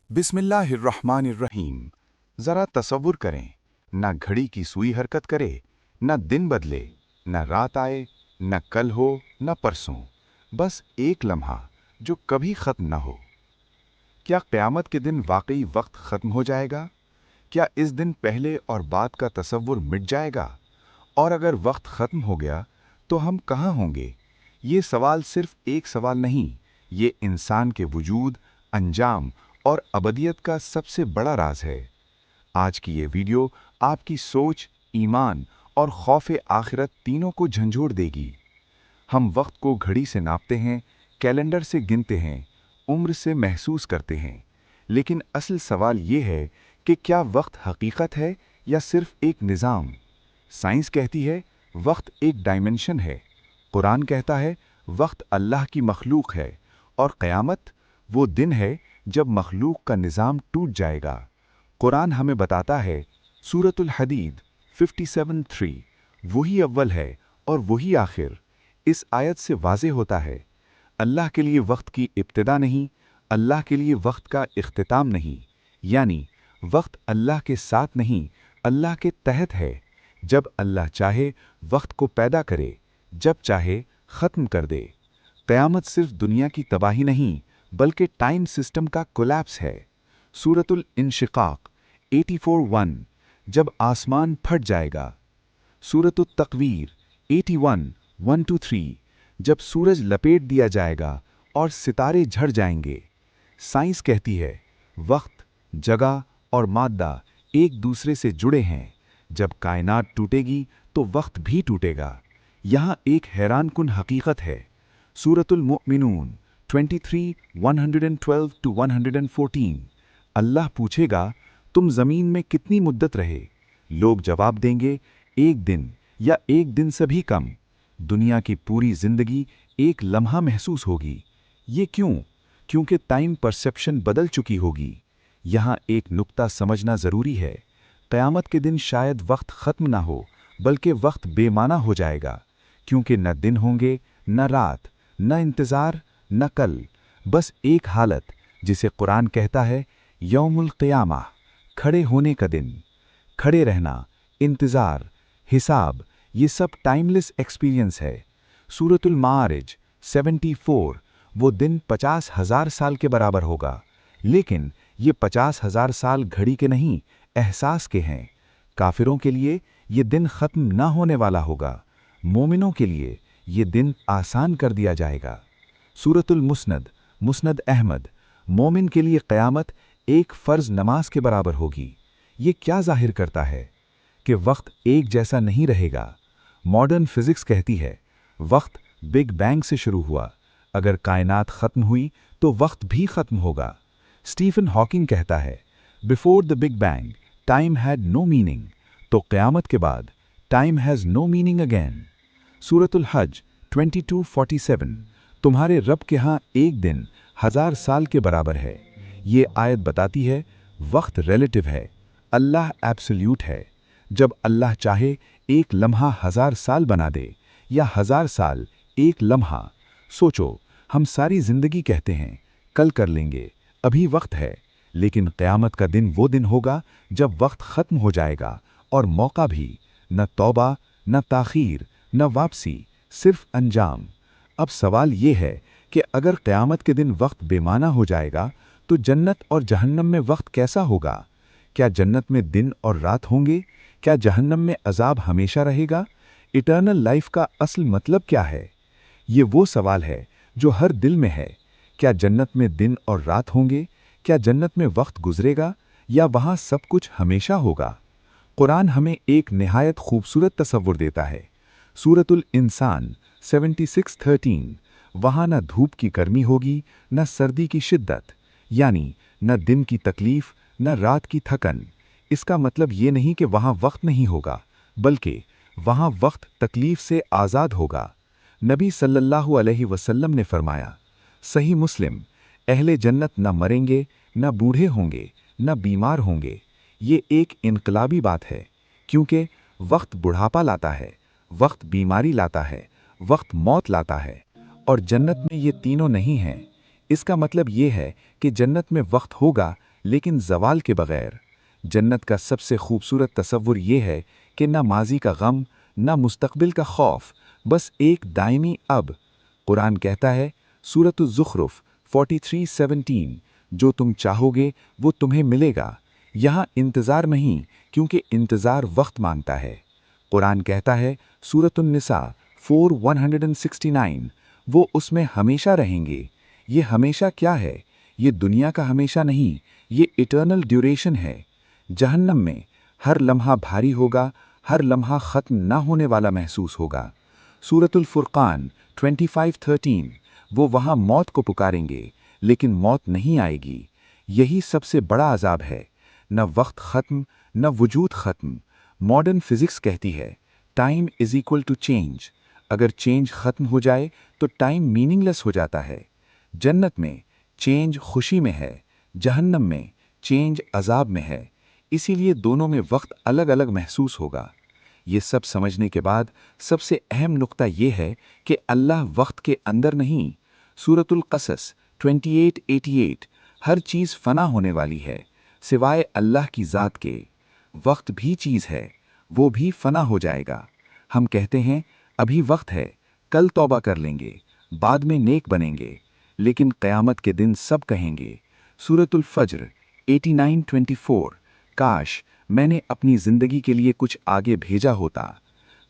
बिस्मिल्लाहिर्रहमानिर्रहीम। ज़रा तसव्वुर करें, न घड़ी की सुई हरकत करे, न दिन बदले, न रात आए, न कल हो न परसों, बस एक लम्हा जो कभी ख़त्म न हो। क्या क़यामत के दिन वाकई वक्त ख़त्म हो जाएगा? क्या इस दिन पहले और बाद का तसव्वुर मिट जाएगा? और अगर वक्त ख़त्म हो गया तो हम कहाँ होंगे? ये सवाल सिर्फ एक सवाल नहीं, ये इंसान के वजूद, अंजाम और अबदियत का सबसे बड़ा राज है। आज की ये वीडियो आपकी सोच, ईमान और खौफ आखिरत तीनों को झंझोड़ देगी। हम वक्त को घड़ी से नापते हैं, कैलेंडर से गिनते हैं, उम्र से महसूस करते हैं, लेकिन असल सवाल ये है कि क्या वक्त हकीकत है या सिर्फ एक निज़ाम? साइंस कहती है वक्त एक डायमेंशन है, कुरान कहता है वक्त अल्लाह की मखलूक है, और क़यामत वो दिन है जब मखलूक का निज़ाम टूट जाएगा। कुरान हमें बताता है सूरतुल हदीद 57:3 वही अव्वल है और वही आखिर। इस आयत से वाज़े होता है अल्लाह के लिए वक्त की इब्तिदा नहीं, अल्लाह के लिए वक्त का इख्तिताम नहीं, यानी वक्त अल्लाह के साथ नहीं, अल्लाह के तहत है। जब अल्लाह चाहे वक्त को पैदा करे, जब चाहे ख़त्म कर दे। क़यामत सिर्फ दुनिया की तबाही नहीं, बल्कि टाइम सिस्टम का कोलैप्स है। सूरतुल इंशिकाक 84:1 जब आसमान फट जाएगा। सूरतुत तकवीर 81:1-3 जब सूरज लपेट दिया जाएगा और सितारे झड़ जाएंगे। साइंस कहती है वक्त, जगह और मादा एक दूसरे से जुड़े हैं। जब कायनात टूटेगी तो वक्त भी टूटेगा। यहाँ एक हैरानकुन हकीकत है। सूरतुल मुमिनून 23:112-114 अल्लाह पूछेगा तुम ज़मीन में कितनी मुद्दत रहे? लोग जवाब देंगे एक दिन या एक दिन से भी कम। दुनिया की पूरी जिंदगी एक लम्हा महसूस होगी। ये क्यों? क्योंकि टाइम परसेप्शन बदल चुकी होगी। यहाँ एक नुक्ता समझना ज़रूरी है। क़यामत के दिन शायद वक्त ख़त्म ना हो, बल्कि वक्त बेमाना हो जाएगा, क्योंकि न दिन होंगे, न रात, न इंतज़ार, न कल, बस एक हालत जिसे कुरान कहता है यौमुल क़ियामा, खड़े होने का दिन। खड़े रहना, इंतज़ार, हिसाब, ये सब टाइमलेस एक्सपीरियंस है। सूरतुल मारिज 74 वो दिन 50,000 साल के बराबर होगा, लेकिन ये 50,000 साल घड़ी के नहीं, एहसास के हैं। काफिरों के लिए ये दिन ख़त्म ना होने वाला होगा, मोमिनों के लिए ये दिन आसान कर दिया जाएगा। सूरतुल मुस्नद मुस्नद अहमद मोमिन के लिए क़यामत एक फ़र्ज़ नमाज के बराबर होगी। ये क्या ज़ाहिर करता है? कि वक्त एक जैसा नहीं रहेगा। मॉडर्न फिज़िक्स कहती है वक्त बिग बैंग से शुरू हुआ, अगर कायनात ख़त्म हुई तो वक्त भी ख़त्म होगा। स्टीफन हॉकिंग कहता है before the big bang time had no meaning, तो क़यामत के बाद time has no meaning again. सूरतुल हज 22:47 तुम्हारे रब के यहाँ एक दिन 1000 साल के बराबर है। ये आयत बताती है वक्त रिलेटिव है, अल्लाह एब्सोल्यूट है। जब अल्लाह चाहे एक लम्हा 1000 साल बना दे या 1000 साल एक लम्हा। सोचो, हम सारी जिंदगी कहते हैं कल कर लेंगे, अभी वक्त है, लेकिन क़यामत का दिन वो दिन होगा जब वक्त ख़त्म हो जाएगा और मौका भी, न तौबा, न ताख़ीर, न वापसी, सिर्फ अंजाम। अब सवाल ये है कि अगर क़यामत के दिन वक्त बेमाना हो जाएगा तो जन्नत और जहन्नम में वक्त कैसा होगा? क्या जन्नत में दिन और रात होंगे? क्या जहन्नम में अजाब हमेशा रहेगा? इटर्नल लाइफ का असल मतलब क्या है? ये वो सवाल है जो हर दिल में है। क्या जन्नत में दिन और रात होंगे? क्या जन्नत में वक्त गुजरेगा या वहाँ सब कुछ हमेशा होगा? कुरान हमें एक निहायत खूबसूरत तस्वुर देता है। सूरतुल इंसान 76:13 वहाँ न धूप की गर्मी होगी, न सर्दी की शिद्दत, यानी न दिन की तकलीफ, न रात की थकन। इसका मतलब ये नहीं कि वहाँ वक्त नहीं होगा, बल्कि वहाँ वक्त तकलीफ से आज़ाद होगा। नबी सल्लल्लाहु अलैहि वसल्लम ने फरमाया, सही मुस्लिम, अहले जन्नत न मरेंगे, न बूढ़े होंगे, न बीमार होंगे। ये एक इनकलाबी बात है, क्योंकि वक्त बुढ़ापा लाता है, वक्त बीमारी लाता है, वक्त मौत लाता है, और जन्नत में ये तीनों नहीं हैं। इसका मतलब ये है कि जन्नत में वक्त होगा, लेकिन जवाल के बगैर। जन्नत का सबसे खूबसूरत तसव्वुर ये है कि ना माजी का गम, ना मुस्तकबिल का खौफ, बस एक दायमी अब। कुरान कहता है, सूरतुज़ ज़ुख़रुफ़ 43:17, जो तुम चाहोगे वो तुम्हें मिलेगा। यहाँ इंतज़ार नहीं, क्योंकि इंतज़ार वक्त मांगता है। कुरान कहता है, सूरतुन्निसा 4:169, वो उसमें हमेशा रहेंगे। ये हमेशा क्या है? ये दुनिया का हमेशा नहीं, ये इटर्नल ड्यूरेशन है। जहन्नम में हर लम्हा भारी होगा, हर लम्हा ख़त्म ना होने वाला महसूस होगा। सूरतुल फुरक़ान 25:13, वो वहाँ मौत को पुकारेंगे, लेकिन मौत नहीं आएगी। यही सबसे बड़ा अज़ाब है। न वक्त ख़त्म, न वजूद ख़त्म। मॉडर्न फिज़िक्स कहती है, time is equal to change. अगर चेंज ख़त्म हो जाए तो टाइम मीनिंगलेस हो जाता है। जन्नत में चेंज खुशी में है, जहन्नम में चेंज अज़ाब में है। इसीलिए दोनों में वक्त अलग अलग महसूस होगा। ये सब समझने के बाद सबसे अहम नुक्ता ये है कि अल्लाह वक्त के अंदर नहीं। सूरतुल क़सस 28:88, हर चीज़ फ़ना होने वाली है सिवाय अल्लाह की ज़ात के। वक्त भी चीज़ है, वो भी फ़ना हो जाएगा। हम कहते हैं अभी वक्त है, कल तौबा कर लेंगे, बाद में नेक बनेंगे, लेकिन क़यामत के दिन सब कहेंगे। सूरतुल फ़ज्र 89:24, काश मैंने अपनी ज़िंदगी के लिए कुछ आगे भेजा होता।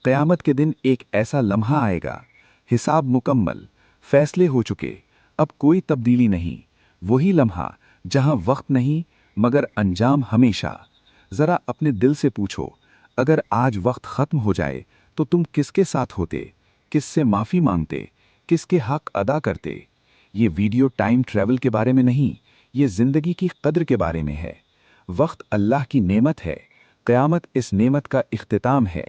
क़यामत के दिन एक ऐसा लम्हा आएगा, हिसाब मुकम्मल, फ़ैसले हो चुके, अब कोई तब्दीली नहीं। वही लम्हा जहाँ वक्त नहीं, मगर अंजाम हमेशा। ज़रा अपने दिल से पूछो, अगर आज वक्त ख़त्म हो जाए तो तुम किसके साथ होते? किससे माफ़ी मांगते? किसके हक़ अदा करते? ये वीडियो टाइम ट्रैवल के बारे में नहीं, ये ज़िंदगी की कद्र के बारे में है। वक्त अल्लाह की नेमत है, क़यामत इस नेमत का इख्तिताम है।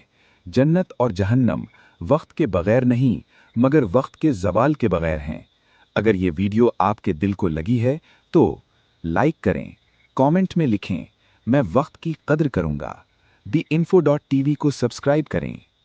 जन्नत और जहन्नम वक्त के बग़ैर नहीं, मगर वक्त के ज़वाल के बग़ैर हैं। अगर ये वीडियो आपके दिल को लगी है तो लाइक करें, कमेंट में लिखें, मैं वक्त की कद्र करूँगा। दी info.tv को सब्सक्राइब करें।